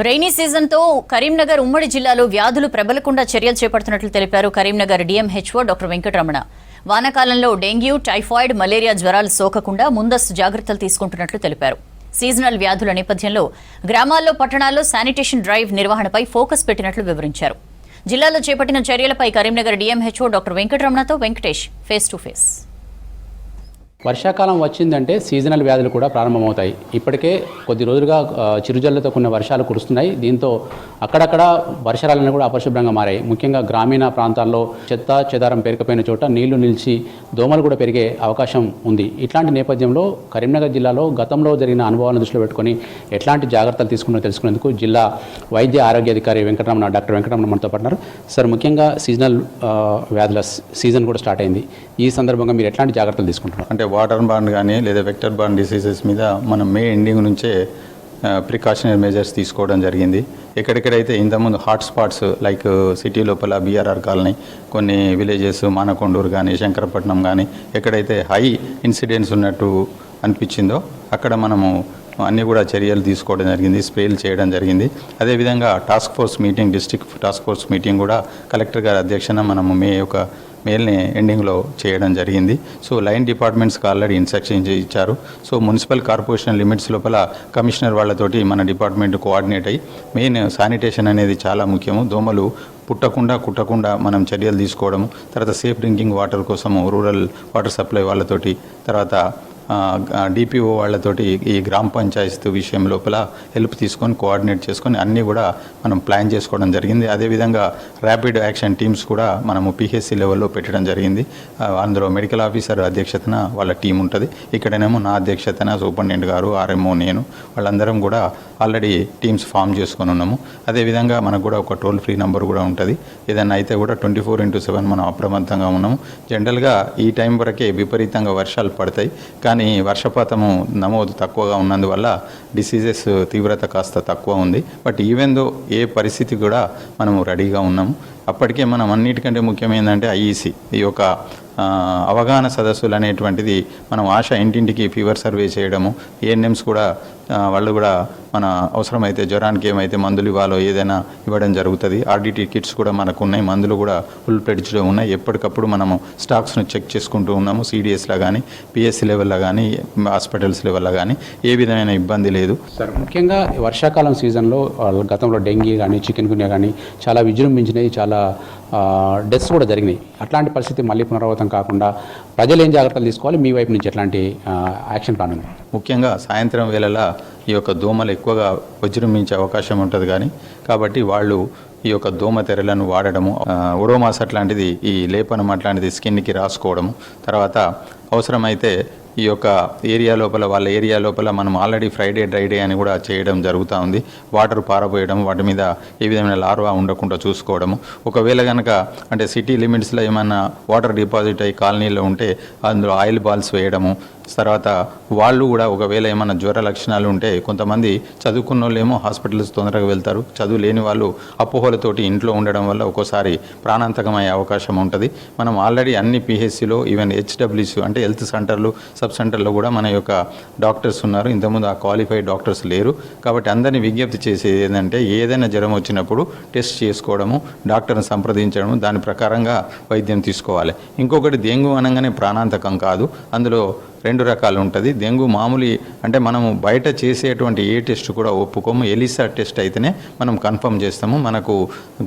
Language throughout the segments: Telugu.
రైనీ సీజన్తో కరీంనగర్ ఉమ్మడి జిల్లాలో వ్యాధులు ప్రబలకుండా చర్యలు చేపడుతున్నట్లు తెలిపారు కరీంనగర్ డిఎంహెచ్ఓ డాక్టర్ వెంకటరమణ. వానాకాలంలో డెంగ్యూ, టైఫాయిడ్, మలేరియా జ్వరాలు సోకకుండా ముందస్తు జాగ్రత్తలు తీసుకుంటున్నట్లు తెలిపారు. సీజనల్ వ్యాధుల నేపథ్యంలో గ్రామాల్లో, పట్టణాల్లో శానిటేషన్ డ్రైవ్ నిర్వహణపై ఫోకస్ పెట్టినట్లు వివరించారు. జిల్లాలో చేపట్టిన చర్యలపై కరీంనగర్ డిఎంహెచ్ఓ డాక్టర్ వెంకటరమణతో వెంకటేష్ ఫేస్ టు ఫేస్. వర్షాకాలం వచ్చిందంటే సీజనల్ వ్యాధులు కూడా ప్రారంభమవుతాయి. ఇప్పటికే కొద్ది రోజులుగా చిరుజల్లుతో కొన్ని వర్షాలు కురుస్తున్నాయి. దీంతో అక్కడక్కడ వర్షాలన్నీ కూడా అపరిశుభ్రంగా మారాయి. ముఖ్యంగా గ్రామీణ ప్రాంతాల్లో చెత్త చెదారం పేరుకుపోయిన చోట నీళ్లు నిలిచి దోమలు కూడా పెరిగే అవకాశం ఉంది. ఇట్లాంటి నేపథ్యంలో కరీంనగర్ జిల్లాలో గతంలో జరిగిన అనుభవాలను దృష్టిలో పెట్టుకొని ఎట్లాంటి జాగ్రత్తలు తీసుకున్నారో తెలుసుకునేందుకు జిల్లా వైద్య ఆరోగ్యాధికారి డాక్టర్ వెంకటరమణ మనతో పాటున్నారు. సార్, ముఖ్యంగా సీజనల్ వ్యాధుల సీజన్ కూడా స్టార్ట్ అయింది. ఈ సందర్భంగా మీరు ఎట్లాంటి జాగ్రత్తలు తీసుకుంటున్నారు? అంటే వాటర్ బార్న్ కానీ లేదా వెక్టర్ బార్న్ డిసీజెస్ మీద మనం మే ఎండింగ్ నుంచే ప్రికాషనరీ మెజర్స్ తీసుకోవడం జరిగింది. ఎక్కడెక్కడైతే ఇంతకుముందు హాట్ స్పాట్స్ లైక్ సిటీ లోపల బీఆర్ఆర్ కాలనీ, కొన్ని విలేజెస్ మానకొండూరు కానీ, శంకరపట్నం కానీ ఎక్కడైతే హై ఇన్సిడెంట్స్ ఉన్నట్టు అనిపించిందో అక్కడ మనము అన్నీ కూడా చర్యలు తీసుకోవడం జరిగింది, స్ప్రేలు చేయడం జరిగింది. అదేవిధంగా task force meeting, district task force meeting కూడా కలెక్టర్ గారి అధ్యక్షన మనము మేల్ని ఎండింగ్లో చేయడం జరిగింది. సో లైన్ డిపార్ట్మెంట్స్కి ఆల్రెడీ ఇన్స్ట్రక్షన్ ఇచ్చారు. సో మున్సిపల్ కార్పొరేషన్ లిమిట్స్ లోపల కమిషనర్ వాళ్ళతోటి మన డిపార్ట్మెంట్ కోఆర్డినేట్ అయ్యి మెయిన్ శానిటేషన్ అనేది చాలా ముఖ్యము. దోమలు కుట్టకుండా మనం చర్యలు తీసుకోవడము, తర్వాత సేఫ్ డ్రింకింగ్ వాటర్ కోసము రూరల్ వాటర్ సప్లై వాళ్ళతోటి, తర్వాత డిపిఓ వాళ్ళతోటి ఈ గ్రామ పంచాయతీ విషయం లోపల హెల్ప్ తీసుకొని కోఆర్డినేట్ చేసుకొని అన్నీ కూడా మనం ప్లాన్ చేసుకోవడం జరిగింది. అదేవిధంగా ర్యాపిడ్ యాక్షన్ టీమ్స్ కూడా మనము పిహెచ్సి లెవెల్లో పెట్టడం జరిగింది. అందులో మెడికల్ ఆఫీసర్ అధ్యక్షతన వాళ్ళ టీం ఉంటుంది. ఇక్కడనేమో నా అధ్యక్షతన సూపరింటెండెంట్ గారు, ఆర్ఎంఓ, నేను, వాళ్ళందరం కూడా ఆల్రెడీ టీమ్స్ ఫామ్ చేసుకొని ఉన్నాము. అదేవిధంగా మనకు కూడా ఒక టోల్ ఫ్రీ నెంబర్ కూడా ఉంటుంది. ఏదైనా అయితే కూడా 24/7 మనం అప్రమత్తంగా ఉన్నాము. జనరల్గా ఈ టైం వరకే విపరీతంగా వర్షాలు పడతాయి, కానీ వర్షపాతము నమోదు తక్కువగా ఉన్నందువల్ల డిసీజెస్ తీవ్రత కాస్త తక్కువ ఉంది. బట్ ఈవెన్ దో ఏ పరిస్థితి కూడా మనము రెడీగా ఉన్నాము. అప్పటికే మనం అన్నిటికంటే ముఖ్యమైనదంటే ఐఈసి ఈ యొక్క అవగాహన సదస్సులు అనేటువంటిది మనం ఆశ ఇంటింటికి ఫీవర్ సర్వే చేయడము, ఏఎన్ఎంస్ కూడా వాళ్ళు కూడా మన అవసరమైతే జ్వరానికి ఏమైతే మందులు ఇవ్వాలో ఏదైనా ఇవ్వడం జరుగుతుంది. ఆర్డిటీ కిట్స్ కూడా మనకు ఉన్నాయి, మందులు కూడా ఫుల్ ప్లెడ్జ్లో ఉన్నాయి. ఎప్పటికప్పుడు మనము స్టాక్స్ను చెక్ చేసుకుంటూ ఉన్నాము. సిడిఎస్లో కానీ, పిఎస్సి లెవెల్లో కానీ, హాస్పిటల్స్ లెవెల్లో కానీ ఏ విధమైన ఇబ్బంది లేదు. సార్, ముఖ్యంగా వర్షాకాలం సీజన్లో గతంలో డెంగీ కానీ, చికెన్ గున్యా కానీ చాలా విజృంభించినాయి, చాలా డెత్స్ కూడా జరిగినాయి. అట్లాంటి పరిస్థితి మళ్ళీ పునరావృతం కాకుండా ప్రజలు ఏం జాగ్రత్తలు తీసుకోవాలి, మీ వైపు నుంచి ఎట్లాంటి యాక్షన్ ప్లాన్ ఉంది? ముఖ్యంగా సాయంత్రం వేళలా ఈ యొక్క దోమలు ఎక్కువగా విజృంభించే అవకాశం ఉంటుంది కాబట్టి వాళ్ళు ఈ యొక్క దోమ తెరలను వాడడము, ఒడోమాస్ అట్లాంటిది, ఈ లేపనం అట్లాంటిది స్కిన్కి రాసుకోవడము, తర్వాత అవసరమైతే ఈ యొక్క ఏరియా లోపల వాళ్ళ ఏరియా లోపల మనం ఆల్రెడీ ఫ్రైడే డ్రై డే అని కూడా చేయడం జరుగుతూ ఉంది. వాటర్ పారబోయడం, వాటి మీద ఏ విధమైన లార్వా ఉండకుండా చూసుకోవడము. ఒకవేళ కనుక అంటే సిటీ లిమిట్స్లో ఏమన్నా వాటర్ డిపాజిట్ అయ్యి కాలనీలో ఉంటే అందులో ఆయిల్ బాల్స్ వేయడము. తర్వాత వాళ్ళు కూడా ఒకవేళ ఏమైనా జ్వర లక్షణాలు ఉంటే, కొంతమంది చదువుకున్న వాళ్ళు ఏమో హాస్పిటల్స్ తొందరగా వెళ్తారు, చదువు లేని వాళ్ళు అపోహలతోటి ఇంట్లో ఉండడం వల్ల ఒక్కోసారి ప్రాణాంతకమయ్యే అవకాశం ఉంటుంది. మనం ఆల్రెడీ అన్ని పిహెచ్సిలో, ఈవెన్ హెచ్డబ్ల్యూస్ అంటే హెల్త్ సెంటర్లు, సబ్ సెంటర్లో కూడా మన యొక్క డాక్టర్స్ ఉన్నారు. ఇంతకుముందు ఆ క్వాలిఫైడ్ డాక్టర్స్ లేరు కాబట్టి అందరినీ విజ్ఞప్తి చేసేది ఏంటంటే ఏదైనా జ్వరం వచ్చినప్పుడు టెస్ట్ చేసుకోవడము, డాక్టర్ని సంప్రదించడము, దాని ప్రకారంగా వైద్యం తీసుకోవాలి. ఇంకొకటి, డెంగ్యూ అనగానే ప్రాణాంతకం కాదు, అందులో 2 రకాలు ఉంటుంది. డెంగ్యూ మామూలు అంటే మనము బయట చేసేటువంటి ఏ టెస్ట్ కూడా ఒప్పుకోము. ఎలిసా టెస్ట్ అయితేనే మనం కన్ఫర్మ్ చేస్తాము. మనకు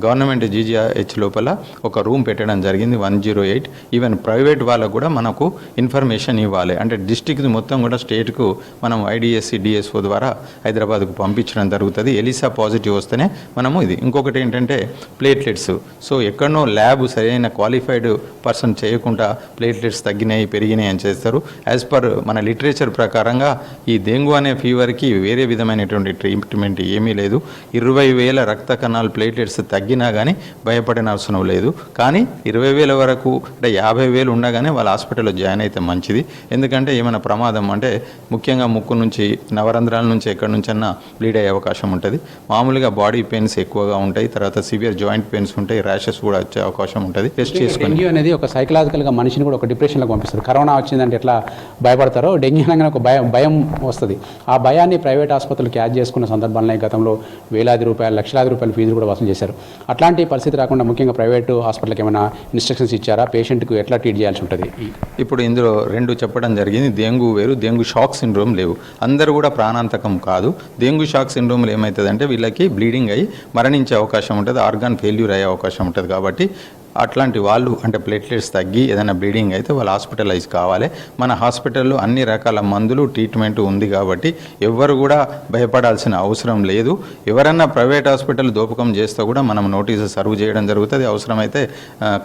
గవర్నమెంట్ జీజీహెచ్ లోపల ఒక రూమ్ పెట్టడం జరిగింది 108. ఈవెన్ ప్రైవేట్ వాళ్ళకు కూడా మనకు ఇన్ఫర్మేషన్ ఇవ్వాలి. అంటే డిస్టిక్ మొత్తం కూడా స్టేట్కు మనం ఐడిఎస్సి, డిఎస్ఓ ద్వారా హైదరాబాద్కు పంపించడం జరుగుతుంది. ఎలిసా పాజిటివ్ వస్తేనే మనము ఇది. ఇంకొకటి ఏంటంటే ప్లేట్లెట్స్. సో ఎక్కడనో ల్యాబ్ సరైన క్వాలిఫైడ్ పర్సన్ చేయకుండా ప్లేట్లెట్స్ తగ్గినాయి, పెరిగినాయి అని చేస్తారు. యాజ్ పర్ మన లిటరేచర్ ప్రకారంగా ఈ డెంగ్యూ అనే ఫీవర్కి వేరే విధమైనటువంటి ట్రీట్మెంట్ ఏమీ లేదు. 20,000 రక్త కణాలు ప్లేట్లెట్స్ తగ్గినా కానీ భయపడిన అవసరం లేదు. కానీ 20,000 వరకు అంటే 50,000 ఉండగానే వాళ్ళ హాస్పిటల్లో జాయిన్ అయితే మంచిది. ఎందుకంటే ఏమైనా ప్రమాదం అంటే ముఖ్యంగా ముక్కు నుంచి, నవరంధ్రాల నుంచి ఎక్కడి నుంచన్నా బ్లీడ్ అయ్యే అవకాశం ఉంటుంది. మామూలుగా బాడీ పెయిన్స్ ఎక్కువగా ఉంటాయి, తర్వాత సివియర్ జాయింట్ పెయిన్స్ ఉంటాయి, ర్యాషెస్ కూడా వచ్చే అవకాశం ఉంటుంది. టెస్ట్ చేసుకుని డెంగ్యూ అనేది ఒక సైకలాజికల్గా మనిషిని కూడా ఒక డిప్రెషన్లోకి పంపిస్తుంది. కరోనా వచ్చిందంటే ఎట్లా భయపడతారో డెంగ్యూ అనగానే ఒక భయం వస్తుంది. ఆ భయాన్ని ప్రైవేట్ ఆసుపత్రులు క్యాచ్ చేసుకున్న సందర్భాలనే గతంలో వేలాది రూపాయలు, లక్షలాది రూపాయలు ఫీజులు కూడా వసూలు చేశారు. అట్లాంటి పరిస్థితి రాకుండా ముఖ్యంగా ప్రైవేటు హాస్పిటల్కి ఏమైనా ఇన్స్ట్రక్షన్స్ ఇచ్చారా? పేషెంట్కు ఎట్లా ట్రీట్ చేయాల్సి ఉంటుంది? ఇప్పుడు ఇందులో రెండు చెప్పడం జరిగింది. డెంగ్యూ వేరు, డెంగ్యూ షాక్ సిండ్రోమ్ లేవు. అందరూ కూడా ప్రాణాంతకం కాదు. డెంగ్యూ షాక్ సిండ్రోమ్లో ఏమవుతుందంటే వీళ్ళకి బ్లీడింగ్ అయ్యి మరణించే అవకాశం ఉంటుంది, ఆర్గాన్ ఫెయిల్యూర్ అయ్యే అవకాశం ఉంటుంది. కాబట్టి అట్లాంటి వాళ్ళు అంటే ప్లేట్లెట్స్ తగ్గి ఏదైనా బ్లీడింగ్ అయితే వాళ్ళు హాస్పిటలైజ్ కావాలి. మన హాస్పిటల్లో అన్ని రకాల మందులు, ట్రీట్మెంట్ ఉంది కాబట్టి ఎవ్వరు కూడా భయపడాల్సిన అవసరం లేదు. ఎవరన్నా ప్రైవేట్ హాస్పిటల్ దోపకం చేస్తే కూడా మనం నోటీసు సర్వ్ చేయడం జరుగుతుంది. అవసరమైతే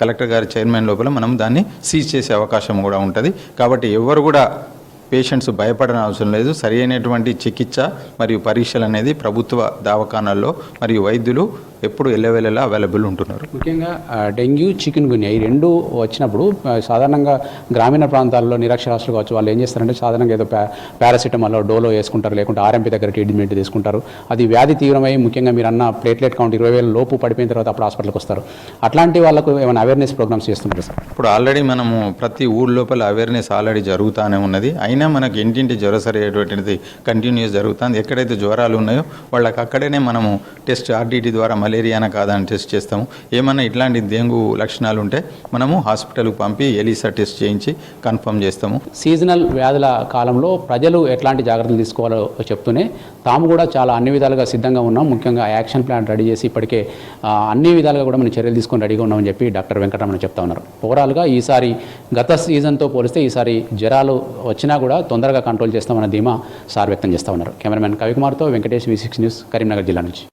కలెక్టర్ గారి చైర్మన్ లోపల మనం దాన్ని సీజ్ చేసే అవకాశం కూడా ఉంటుంది. కాబట్టి ఎవరు కూడా పేషెంట్స్ భయపడని అవసరం లేదు. సరి అయినటువంటి చికిత్స మరియు పరీక్షలు అనేది ప్రభుత్వ దవాఖానాల్లో మరియు వైద్యులు ఎప్పుడు ఎల్లవేళలా అవైలబుల్ ఉంటున్నారు. ముఖ్యంగా డెంగ్యూ, చికెన్ గున్యా ఈ రెండు వచ్చినప్పుడు సాధారణంగా గ్రామీణ ప్రాంతాల్లో నిరక్షరాస్యులు కావచ్చు, వాళ్ళు ఏం చేస్తారంటే సాధారణంగా ఏదో పారాసిటమాల్, డోలో వేసుకుంటారు, లేకుంటే ఆర్ఎంపీ దగ్గర ట్రీట్మెంట్ తీసుకుంటారు. అది వ్యాధి తీవ్రమై ముఖ్యంగా మీరు అన్న ప్లేట్లెట్ కౌంట్ 20,000 లోపు పడిపోయిన తర్వాత అప్పుడు హాస్పిటల్కి వస్తారు. అట్లాంటి వాళ్ళకు ఏమైనా అవేర్నెస్ ప్రోగ్రామ్స్ చేస్తున్నారు సార్? ఇప్పుడు ఆల్రెడీ మనము ప్రతి ఊళ్ళ లోపల అవేర్నెస్ ఆల్రెడీ జరుగుతూనే ఉన్నది. అయినా మనకి ఇంటింటి జ్వరసరి అయ్యేటువంటిది కంటిన్యూస్ జరుగుతుంది. ఎక్కడైతే జ్వరాలు ఉన్నాయో వాళ్ళకి అక్కడనే మనము టెస్ట్ ఆర్టీటీ ద్వారా మలేరియానా కాదా అని టెస్ట్ చేస్తాము. ఏమన్నా ఇట్లాంటి డెంగ్యూ లక్షణాలు ఉంటే మనము హాస్పిటల్కి పంపి ఎలిసా టెస్ట్ చేయించి కన్ఫర్మ్ చేస్తాము. సీజనల్ వ్యాధుల కాలంలో ప్రజలు ఎట్లాంటి జాగ్రత్తలు తీసుకోవాలో చెప్తూనే తాము కూడా చాలా అన్ని విధాలుగా సిద్ధంగా ఉన్నాం. ముఖ్యంగా యాక్షన్ ప్లాన్ రెడీ చేసి ఇప్పటికే అన్ని విధాలుగా కూడా మనం చర్యలు తీసుకొని రెడీగా ఉన్నామని చెప్పి డాక్టర్ వెంకటరమణ చెప్తా ఉన్నారు. ఓవరాల్గా ఈసారి గత సీజన్తో పోలిస్తే ఈసారి జ్వరాలు వచ్చినా కూడా తొందరగా కంట్రోల్ చేస్తామన్న ధీమా సార్ వ్యక్తం చేస్తూ ఉన్నారు. కెమెరామెన్ కవికుమార్తో వెంకటేష్, V6 న్యూస్, కరీంనగర్ జిల్లా నుంచి.